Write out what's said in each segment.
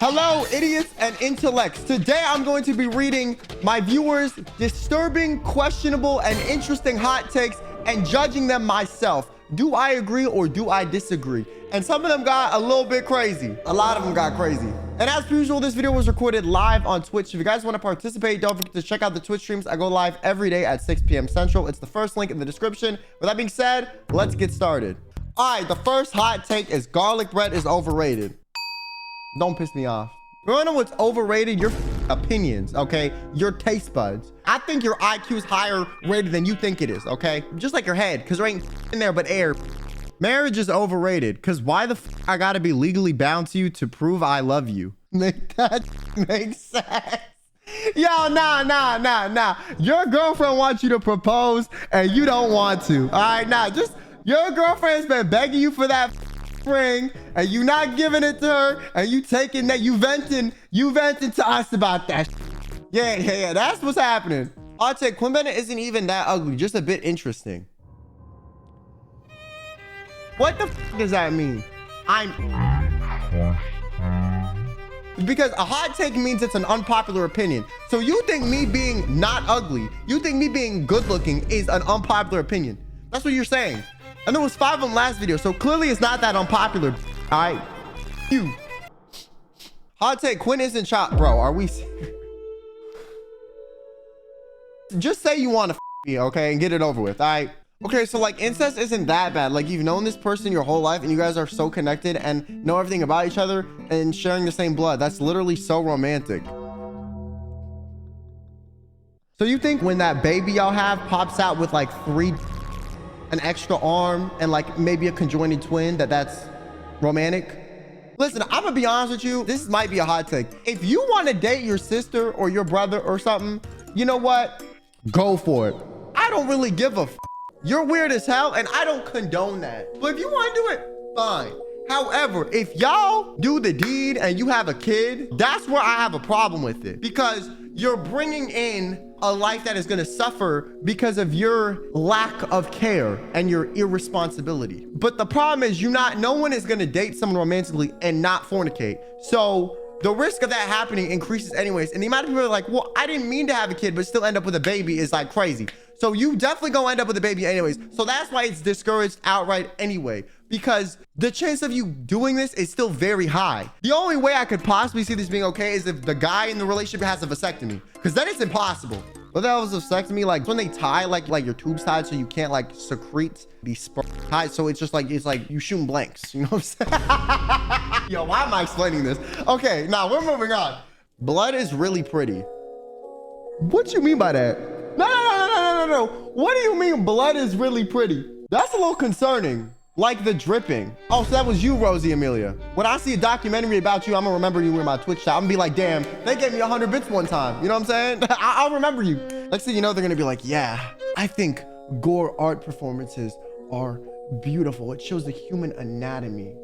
Hello, idiots and intellects. Today, I'm going to be reading my viewers' disturbing, questionable, and interesting hot takes and judging them myself. Do I agree or do I disagree? And some of them got a little bit crazy. A lot of them got crazy. And as per usual, this video was recorded live on Twitch. If you guys want to participate, don't forget to check out the Twitch streams. I go live every day at 6 p.m. Central. It's the first link in the description. With that being said, let's get started. All right, the first hot take is garlic bread is overrated. Don't piss me off. You wanna know what's overrated? Your opinions, okay? Your taste buds. I think your IQ is higher rated than you think it is, okay? Just like your head, because there ain't in there but air. Marriage is overrated, because why the I gotta be legally bound to you to prove I love you? Make that make sense. Yo, nah. Your girlfriend wants you to propose, and you don't want to. All right, nah, just your girlfriend's been begging you for that ring, and you not giving it to her, and you taking that, you venting to us about that. Yeah, that's what's happening. I'll say Quinn Benet isn't even that ugly, just a bit interesting. What the does that mean? Because a hot take means it's an unpopular opinion. So you think me being not ugly, you think me being good looking is an unpopular opinion. That's what you're saying. And there was 5 of them last video, so clearly it's not that unpopular. All right, you. Hot take, Quinn isn't shot, bro. Are we? Just say you want to me, okay, and get it over with. All right. Okay, so like incest isn't that bad. Like you've known this person your whole life, and you guys are so connected and know everything about each other and sharing the same blood. That's literally so romantic. So you think when that baby y'all have pops out with like 3, an extra arm, and like maybe a conjoined twin, that's romantic? Listen, I'm gonna be honest with you. This might be a hot take. If you want to date your sister or your brother or something, you know what? Go for it. I don't really give a f. You're weird as hell, and I don't condone that. But if you want to do it, fine. However, if y'all do the deed and you have a kid, that's where I have a problem with it, because you're bringing in a life that is going to suffer because of your lack of care and your irresponsibility. But the problem is no one is going to date someone romantically and not fornicate. So the risk of that happening increases anyways. And the amount of people are like, well, I didn't mean to have a kid, but still end up with a baby is like crazy. So you definitely gonna end up with a baby anyways. So that's why it's discouraged outright anyway, because the chance of you doing this is still very high. The only way I could possibly see this being okay is if the guy in the relationship has a vasectomy, because then it's impossible. What the hell is a vasectomy? Like when they tie like your tubes tied so you can't like secrete the sperm tied, so it's like you shooting blanks. You know what I'm saying? Yo, why am I explaining this? Okay, now we're moving on. Blood is really pretty. What you mean by that? No. What do you mean blood is really pretty? That's a little concerning. Like the dripping. Oh, so that was you, Rosie Amelia. When I see a documentary about you, I'm gonna remember you in my Twitch chat. I'm gonna be like, damn, they gave me 100 bits one time. You know what I'm saying? I'll remember you. Next thing you know, they're gonna be like, yeah, I think Gore art performances are beautiful. It shows the human anatomy.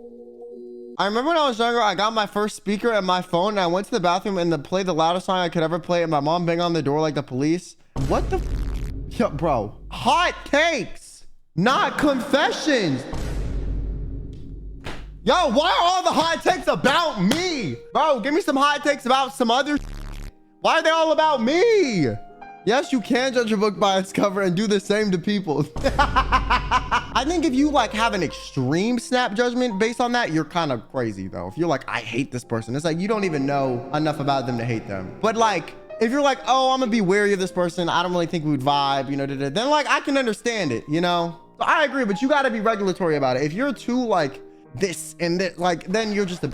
I remember when I was younger, I got my first speaker and my phone, and I went to the bathroom and played the loudest song I could ever play, and my mom banged on the door like the police. What the Yo, bro, hot takes, not confessions. Yo, why are all the hot takes about me? Bro, give me some hot takes about some other. Why are they all about me? Yes, you can judge a book by its cover and do the same to people. I think if you like have an extreme snap judgment based on that, you're kind of crazy though. If you're like, I hate this person, it's like you don't even know enough about them to hate them. But like, if you're like, oh, I'm gonna be wary of this person, I don't really think we would vibe, you know, then like I can understand it, you know? So I agree, but you gotta be regulatory about it. If you're too like this and that, like, then you're just a.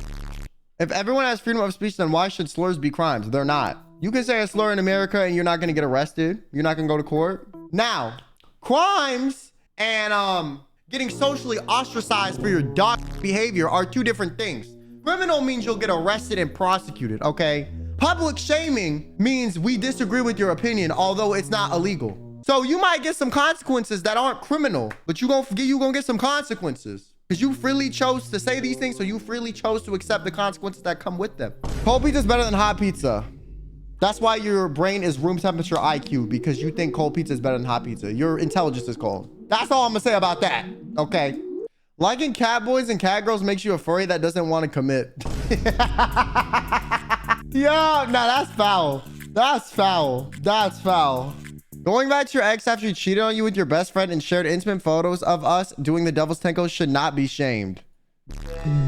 If everyone has freedom of speech, then why should slurs be crimes? They're not. You can say a slur in America and you're not gonna get arrested. You're not gonna go to court. Now, crimes and getting socially ostracized for your dog behavior are 2 different things. Criminal means you'll get arrested and prosecuted, okay? Public shaming means we disagree with your opinion, although it's not illegal. So you might get some consequences that aren't criminal, but you're gonna get some consequences because you freely chose to say these things, so you freely chose to accept the consequences that come with them. Cold pizza is better than hot pizza. That's why your brain is room temperature IQ, because you think cold pizza is better than hot pizza. Your intelligence is cold. That's all I'm gonna say about that, okay? Liking cat boys and cat girls makes you a furry that doesn't want to commit. Yeah, no, that's foul. That's foul. That's foul. Going back to your ex after he cheated on you with your best friend and shared intimate photos of us doing the devil's tango should not be shamed.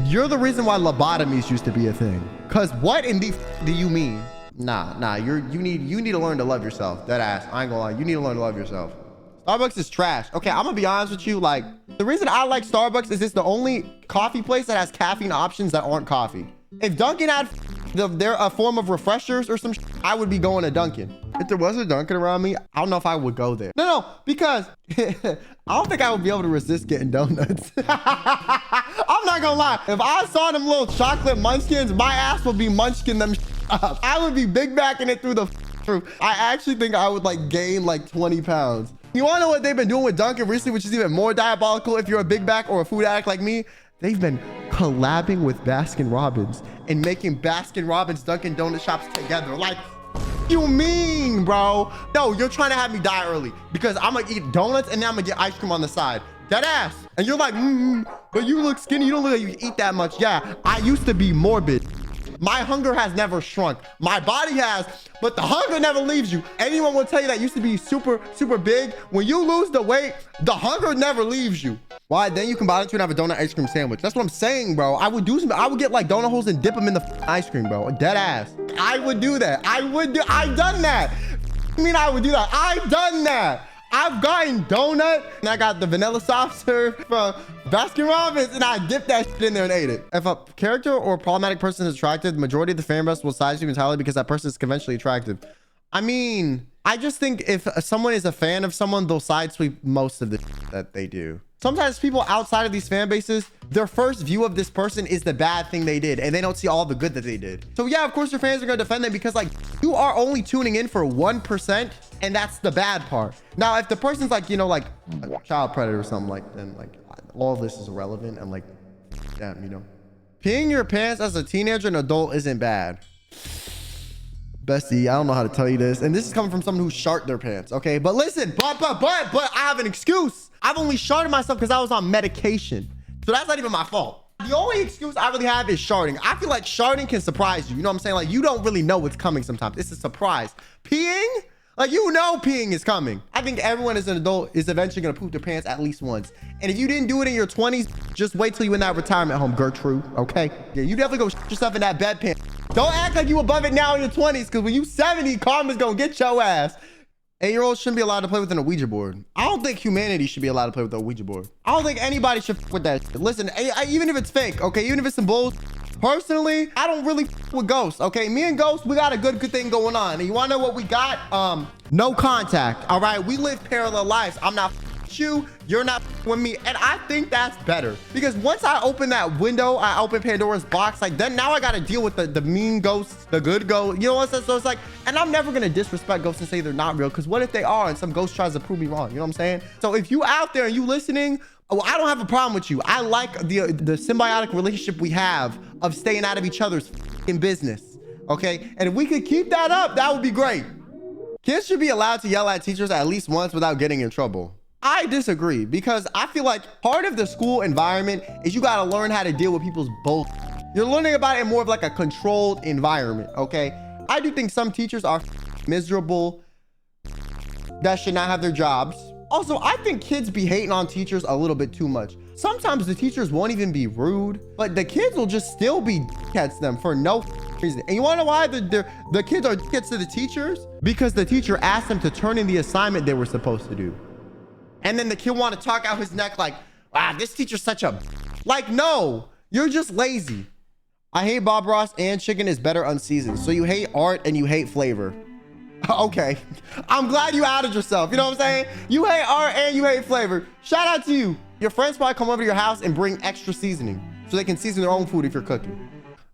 You're the reason why lobotomies used to be a thing. Cause what in the do you mean? Nah, you need to learn to love yourself. That ass. I ain't gonna lie. You need to learn to love yourself. Starbucks is trash. Okay, I'm gonna be honest with you. Like, the reason I like Starbucks is it's the only coffee place that has caffeine options that aren't coffee. If Dunkin' had they're a form of refreshers or some shit, I would be going to Dunkin'. If there was a Dunkin' around me, I don't know if I would go there. No, because I don't think I would be able to resist getting donuts. I'm not gonna lie. If I saw them little chocolate munchkins, my ass would be munchkin them up. I would be big backing it through the roof. I actually think I would like gain like 20 pounds. You wanna know what they've been doing with Dunkin' recently, which is even more diabolical if you're a big back or a food addict like me? They've been collabing with Baskin Robbins and making Baskin Robbins Dunkin' Donut shops together. Like, you mean, bro? No, you're trying to have me die early because I'm gonna eat donuts and then I'm gonna get ice cream on the side. Dead ass. And you're like, but you look skinny. You don't look like you eat that much. Yeah, I used to be morbid. My hunger has never shrunk. My body has, but the hunger never leaves you. Anyone will tell you that used to be super, super big. When you lose the weight, the hunger never leaves you. Why? Then you combine it to have a donut ice cream sandwich. That's what I'm saying, bro. I would get like donut holes and dip them in the ice cream, bro. Dead ass. I would do that. I've done that. I mean, I would do that. I've done that. I've gotten donut and I got the vanilla soft serve from Baskin Robbins and I dipped that shit in there and ate it. If a character or problematic person is attractive, the majority of the fan base will side you entirely because that person is conventionally attractive. I mean, I just think if someone is a fan of someone, they'll sidesweep most of the shit that they do. Sometimes people outside of these fan bases, their first view of this person is the bad thing they did and they don't see all the good that they did. So yeah, of course your fans are going to defend them because like you are only tuning in for 1% and that's the bad part. Now, if the person's like, you know, like a child predator or something, like then like all this is irrelevant and like, damn, you know, peeing your pants as a teenager and adult isn't bad. Bestie, I don't know how to tell you this. And this is coming from someone who sharted their pants. Okay, but listen, but I have an excuse. I've only sharted myself because I was on medication. So that's not even my fault. The only excuse I really have is sharding. I feel like sharding can surprise you. You know what I'm saying? Like you don't really know what's coming sometimes. It's a surprise. Peeing? Like you know peeing is coming. I think everyone as an adult is eventually gonna poop their pants at least once. And if you didn't do it in your 20s, just wait till you're in that retirement home, Gertrude, okay? Yeah, you definitely go shit yourself in that bedpan. Don't act like you above it now in your 20s, because when you 70, karma's gonna get your ass. 8-year-olds shouldn't be allowed to play with a Ouija board. I don't think humanity should be allowed to play with a Ouija board. I don't think anybody should f with that shit. Listen, even if it's fake, okay? Even if it's some bull. Personally, I don't really f with ghosts, okay? Me and ghosts, we got a good thing going on. And you wanna know what we got? No contact, all right? We live parallel lives. I'm not with you, you're not with me. And I think that's better. Because once I open that window, I open Pandora's box, like then now I gotta deal with the mean ghosts, the good ghosts. You know what I'm saying? So it's like, and I'm never gonna disrespect ghosts and say they're not real. Because what if they are and some ghost tries to prove me wrong? You know what I'm saying? So if you out there and you listening, well, I don't have a problem with you. I like the symbiotic relationship we have of staying out of each other's business, okay? And if we could keep that up, that would be great. Kids should be allowed to yell at teachers at least once without getting in trouble. I disagree because I feel like part of the school environment is you got to learn how to deal with people's bull. You're learning about it in more of like a controlled environment, okay? I do think some teachers are miserable that should not have their jobs. Also, I think kids be hating on teachers a little bit too much. Sometimes the teachers won't even be rude, but the kids will just still be dickheads to them for no reason. And you want to know why the kids are dickheads to the teachers? Because the teacher asked them to turn in the assignment they were supposed to do. And then the kid want to talk out his neck like, this teacher's such a... Like, no, you're just lazy. I hate Bob Ross and chicken is better unseasoned. So you hate art and you hate flavor. Okay, I'm glad you outed yourself. You know what I'm saying? You hate art and you hate flavor. Shout out to you. Your friends probably come over to your house and bring extra seasoning so they can season their own food if you're cooking.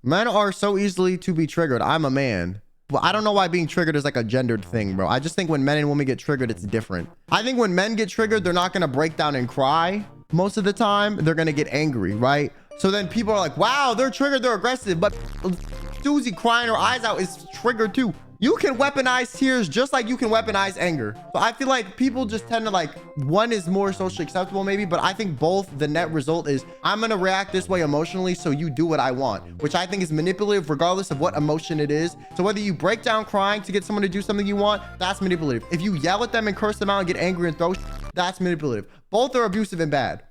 Men are so easily to be triggered. I'm a man. But I don't know why being triggered is like a gendered thing, bro. I just think when men and women get triggered, it's different. I think when men get triggered, they're not going to break down and cry. Most of the time, they're going to get angry, right? So then people are like, wow, they're triggered, they're aggressive. But Susie crying her eyes out is triggered too. You can weaponize tears just like you can weaponize anger. So I feel like people just tend to like, one is more socially acceptable maybe, but I think both, the net result is I'm gonna react this way emotionally so you do what I want, which I think is manipulative regardless of what emotion it is. So whether you break down crying to get someone to do something you want, that's manipulative. If you yell at them and curse them out and get angry and throw, that's manipulative. Both are abusive and bad.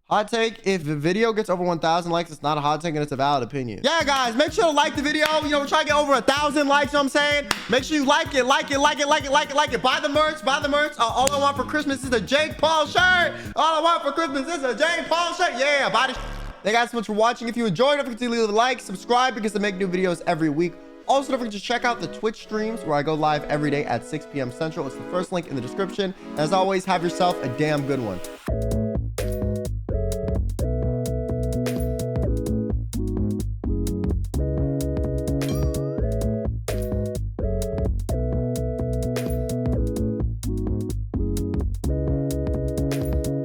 Hot take, if the video gets over 1,000 likes, it's not a hot take and it's a valid opinion. Yeah, guys, make sure to like the video. You know, we're trying to get over 1,000 likes, you know what I'm saying? Make sure you like it. Buy the merch. All I want for Christmas is a Jake Paul shirt. All I want for Christmas is a Jake Paul shirt. Yeah, buy this. Thank you guys so much for watching. If you enjoyed, don't forget to leave a like, subscribe because I make new videos every week. Also, don't forget to check out the Twitch streams where I go live every day at 6 p.m. Central. It's the first link in the description. As always, have yourself a damn good one.